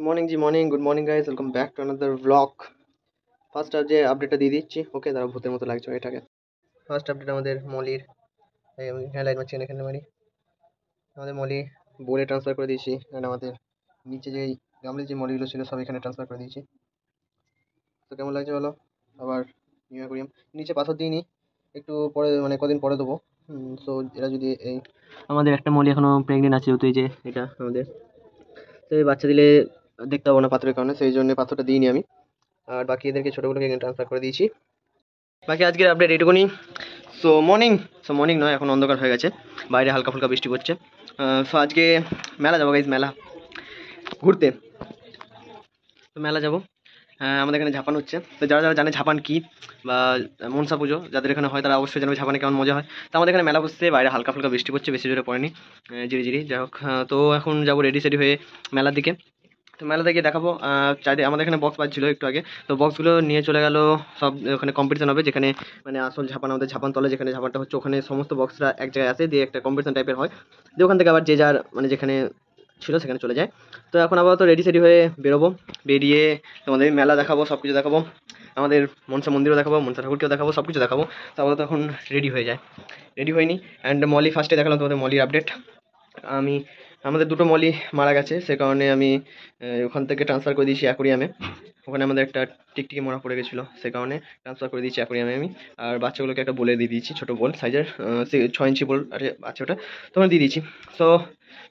Morning G morning, good morning guys, welcome back to another blog. First যে আপডেটটা দিয়ে দিচ্ছি, ওকে তারা ভূতের মতো লাগছে এটাকে। ফার্স্ট আপডেট আমাদের মলির, এখানে লাইট মারছি, এখানে মারি, আমাদের মলি বোলে ট্রান্সফার করে দিয়েছি। অ্যান্ড আমাদের নিচে যেই গামলে যে মলিগুলো ছিল সব এখানে ট্রান্সফার করে দিয়েছি। তো কেমন লাগছে বলো? আবার নিউ অ্যাকোয়ারিয়াম নিচে পাথর দিইনি, একটু পরে মানে কদিন পরে দেবো। সো এরা যদি এই আমাদের একটা মলি এখনও প্রেগনেন্ট আছে, যেহেতু এই যে এটা আমাদের, তো এই বাচ্চা দিলে দেখতে পাবো না পাথরের কারণে, সেই জন্য পাথরটা দিইনি আমি। আর বাকি এদেরকে ছোটোগুলোকে এখানে ট্রান্সফার করে দিয়েছি। বাকি আজকের আপডেট এইটুকুনি। সো মর্নিং নয়, এখন অন্ধকার হয়ে গেছে, বাইরে হালকা ফুলকা বৃষ্টি পড়ছে। সো আজকে মেলা যাবো গাইজ, মেলা ঘুরতে। তো মেলা যাবো, আমাদের এখানে ঝাপান হচ্ছে। তো যারা যারা জানে ঝাপান কী বা মনসা পুজো যাদের এখানে হয় তারা অবশ্যই জানবে ঝাপানে কেমন মজা হয়। তো আমাদের এখানে মেলা বসছে, বাইরে হালকা ফুলকা বৃষ্টি পড়ছে, বেশি জোরে পড়েনি, জিরি যাই হোক। তো এখন যাবো রেডি সেডি হয়ে মেলার দিকে। তো মেলা থেকে দেখাবো চারিদিকে। আমাদের এখানে বক্স বাজছিল একটু আগে, তো বক্সগুলো নিয়ে চলে গেল সব, ওখানে কম্পিটিশন হবে যেখানে মানে আসল ঝাপান, আমাদের ঝাপান তলে যেখানে ঝাপানটা হচ্ছে, ওখানে সমস্ত বক্সরা এক জায়গায় আসে, দিয়ে একটা কম্পিটিশন টাইপের হয়, দিয়ে ওখান থেকে আবার যে যার মানে যেখানে ছিল সেখানে চলে যায়। তো এখন আবার তো রেডি সেডি হয়ে বেরোবো, বেরিয়ে তোমাদের মেলা দেখাবো, সব কিছু দেখাবো, আমাদের মনসা মন্দিরও দেখাবো, মনসা ঠাকুরকেও দেখাবো, সব কিছু দেখাবো। তো আমরা তো এখন রেডি হয়ে যায়, রেডি হয়নি। অ্যান্ড মলি ফার্স্টে দেখালাম তোমাদের মলির আপডেট। আমাদের দুটো মলি মারা গেছে, সে কারণে আমি ওখান থেকে ট্রান্সফার করে দিয়েছি অ্যাকোরিয়ামে। ওখানে আমাদের একটা টিকটিকি মরা পড়ে গেছিলো, সে কারণে ট্রান্সফার করে দিয়েছি অ্যাকোরিয়ামে আমি। আর বাচ্চাগুলোকে একটা বলে দিয়ে দিয়েছি, ছোটো বল সাইজের, 6 ইঞ্চি বল আছে ওটা, তখন দিয়ে দিয়েছি। তো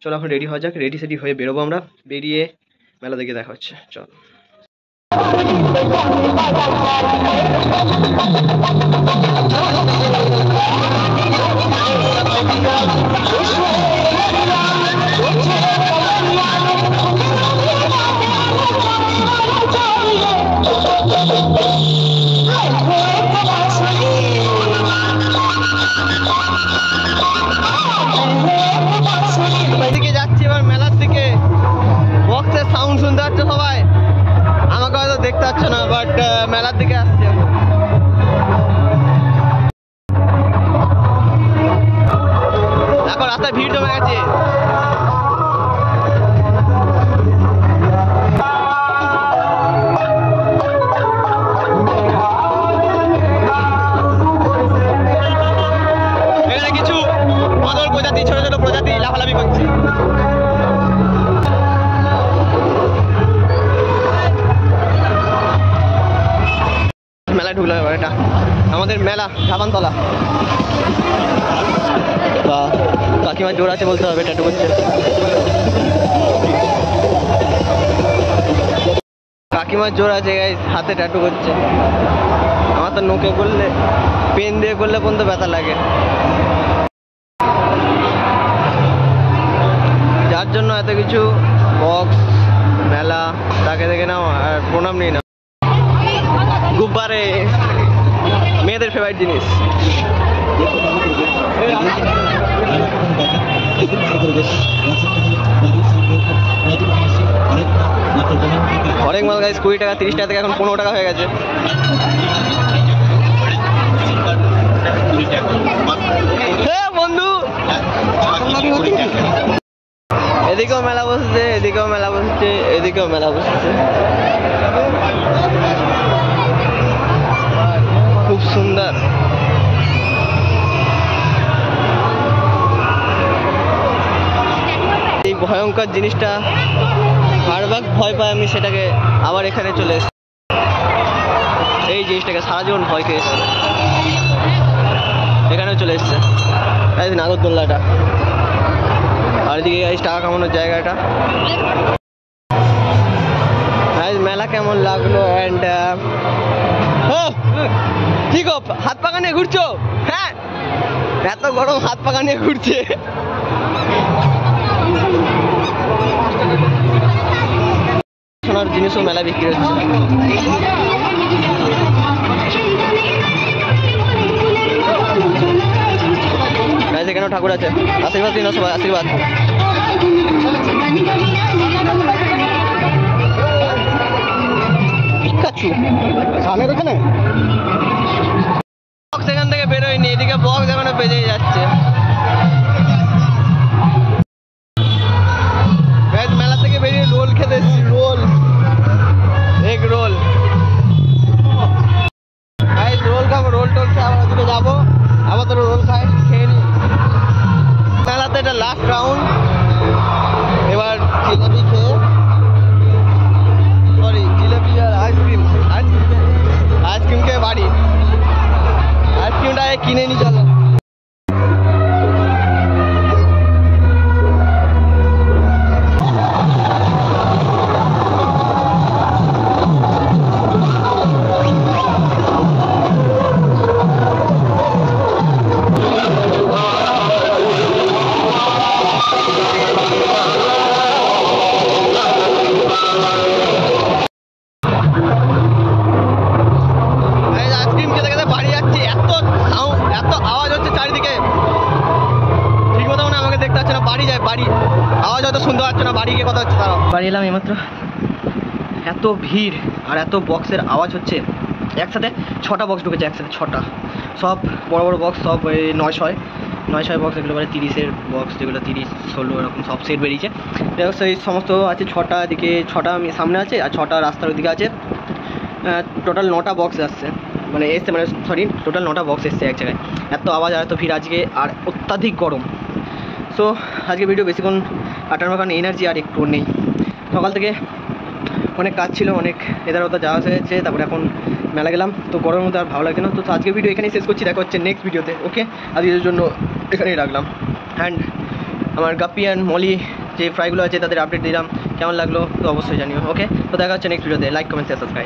চলো এখন রেডি হওয়া যাক, রেডি সেডি হয়ে বেরোবো আমরা, বেরিয়ে মেলা দেখে দেখা হচ্ছে, চল। যাচ্ছি এবার মেলার দিকে, বক্সের সাউন্ড শুনতে পাচ্ছ সবাই, আমাকে হয়তো দেখতে পাচ্ছ না, বাট মেলার দিকে আসছে। দেখো রাস্তায় ভিড় জমে গেছে। এখানে কিছু বাদল প্রজাতি, ছোট ছোট প্রজাতি লাফালাফি করছে। মেলায় ঢুকলাম এবার, এটা আমাদের মেলা ঝাপানতলা। বা কাকিমার জোর আছে বলতে হবে, ট্যাটু করছে কাকিমার জোর আছে গাইস, হাতে ট্যাটু করছে। আমার তো নোকে করলে, পেন দিয়ে করলে পর্যন্ত ব্যথা লাগে, যার জন্য এত কিছু বক্স মেলা, তাকে দেখে নাও আর প্রণাম নিই না। গুব্বারে মেয়েদের ফেভারিট জিনিস। হরেক মাল গাইস 20 টাকা 30 টাকা থেকে এখন 15 টাকা হয়ে গেছে। হ্যাঁ বন্ধু, এদিকেও মেলা বসছে, এদিকেও মেলা বসছে, এদিকেও মেলা বসছে, খুব সুন্দর। এই ভয়ঙ্কর জিনিসটা বারবার ভয় পাই আমি, সেটাকে আবার এখানে চলে এসেছি, এই জিনিসটাকে সারা জীবন ভয় খেয়ে এসেছে, এখানেও চলে এসছে নাগরদোল্লাটা। আর এদিকে টাকা কামানোর জায়গাটা। মেলা কেমন লাগলো? অ্যান্ড ঠিক হাত পাকা নিয়ে ঘুরছো? হ্যাঁ, এত গরম হাত পাকা নিয়ে ঘুরছে। সোনার জিনিসও মেলা বিক্রি হচ্ছে। এখানেও ঠাকুর আছে, আশীর্বাদ দিন সবাই, আশীর্বাদ। সেখান থেকে বেরোয়নি, এদিকে বক্স এখনো বেজেই যাচ্ছে। মেলা থেকে বেরিয়ে রোল খেতে এসেছি, রোল, এগ রোল। রোল খাবো, রোল টোল খেয়ে আবার ওদিকে যাবো, আবার তো রোল খেয়ে নি। মেলাতে এটা লাস্ট রাউন্ড, এবার জিলেবি খেয়ে, সরি জিলেবি আর আইসক্রিম খেয়ে বাড়ি। আইসক্রিমটা কিনে নি চলো। আওয়াজ হয়তো শুনতে পাচ্ছ না, বাড়ি গিয়ে কথা হচ্ছে। তারা বাড়ি এলাম এইমাত্র, এত ভিড় আর এত বক্সের আওয়াজ হচ্ছে। একসাথে 6টা বক্স ঢুকেছে, একসাথে 6টা, সব বড় বড় বক্স, সব ওই 900 বক্স, এগুলো বলে 30-এর বক্স, যেগুলো 30-16 এরকম সব সেট বেরিয়েছে। সেই সমস্ত আছে 6টা দিকে, 6টা সামনে আছে আর 6টা রাস্তার ওদিকে আছে। টোটাল 9টা বক্স আসছে, মানে এসছে, মানে সরি টোটাল 9টা বক্স এসছে এক জায়গায়। এত আওয়াজ আর এত ভিড় আজকে, আর অত্যাধিক গরম। সো আজকে ভিডিও বেশিক্ষণ কাটানোর কারণে এনার্জি আর একটু নেই। সকাল থেকে অনেক কাজ ছিল, অনেক এদার ওদার যাওয়া হয়েছে, তারপরে এখন মেলা গেলাম। তো গরমের মধ্যে আর ভালো লাগছে না। তো আজকে ভিডিও এখানেই শেষ করছি, দেখা হচ্ছে নেক্সট ভিডিওতে। ওকে, আজকের জন্য এখানেই রাখলাম। অ্যান্ড আমার গাপ্পি অ্যান্ড মলি যে ফ্রাইগুলো আছে তাদের আপডেট দিলাম, কেমন লাগলো তো অবশ্যই জানিও। ওকে, তো দেখা হচ্ছে নেক্সট ভিডিওতে। Like, comment, share, subscribe.